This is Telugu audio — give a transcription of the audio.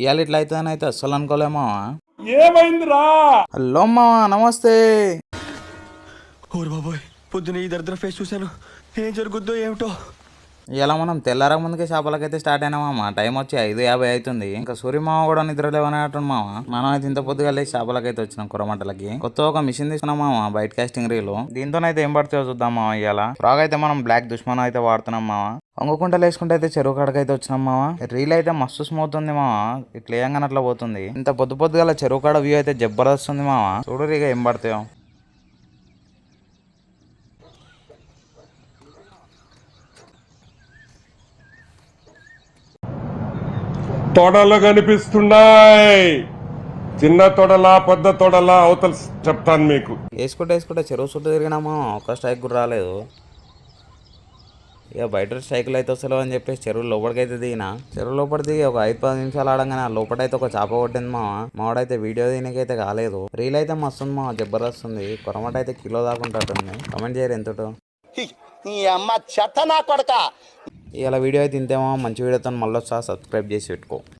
ఇవాళ ఇట్లా అవుతుందని అయితే అస్సలు అనుకోలేమా. ఏమైందిరా? హలో మావా, నమస్తే. ఓరు బాబోయ్, పొద్దున ఈ దరిద్ర ఫేస్ చూశాను. ఏం జరుగుద్దో ఏమిటో. ఇలా మనం తెల్లార ముందుకే చేపలకైతే స్టార్ట్ అయినామా. టైం వచ్చి 5:50 అవుతుంది. ఇంకా సూర్యమామ కూడా నిద్ర లేవనట్టు మామ. మనం అయితే ఇంత పొద్దుగా లేచి చేపలకైతే వచ్చినాం కురమంటలకి. కొత్త ఒక మిషన్ తీసుకున్నాం మామ, బయట కాస్టింగ్ రీలు. దీంతోనైతే ఏం పడుతుందో చూద్దాం మామ. ఇవాళ ఫ్రాగ్ అయితే మనం బ్లాక్ దుష్మన్ అయితే వాడుతున్నాం మామ. వంగుకుంటా లేసుకుంటే అయితే చెరువు కాడకైతే వచ్చినాం మామ. రీల్ అయితే మస్తు స్మూత్ ఉంది మామ, ఇట్లా వేయంగానే అట్లా పోతుంది. ఇంత పొద్దు పొద్దుగా చెరువు కాడ వ్యూ అయితే జబర్దస్త్ ఉంది మామ. చూడు ఇక ఏం పడతాయో. తొడలు కనిపిస్తున్నాయి. చిన్న తొడలా పెద్ద తొడలా అవతల చెప్తాను మీకు. వేసుకుంటే చెరువు చుట్టూ తిరిగినామా, ఒక్క స్ట్రైక్ కూడా రాలేదు. ఇక బయట స్ట్రైకులు అయితే వస్తలేవు అని చెప్పేసి చెరువు లోపలికైతే దిగిన. చెరువు లోపల దిగి ఒక 5-10 నిమిషాలు ఆడంగానే ఆ లోపలైతే ఒక చేప కొట్టింది మావాడైతే వీడియో దీనికైతే కాలేదు. రీల్ అయితే మస్తు ఉంది మామ, జబర్దస్త్ ఉంది. కొరమట అయితే కిలో దాకుంటుంది. కమెంట్ చేయరు ఎంతటో. ఇలా వీడియో అయితే ఇంతేమో. మంచి వీడియోతో మళ్ళీ సబ్స్క్రైబ్ చేసి పెట్టుకో.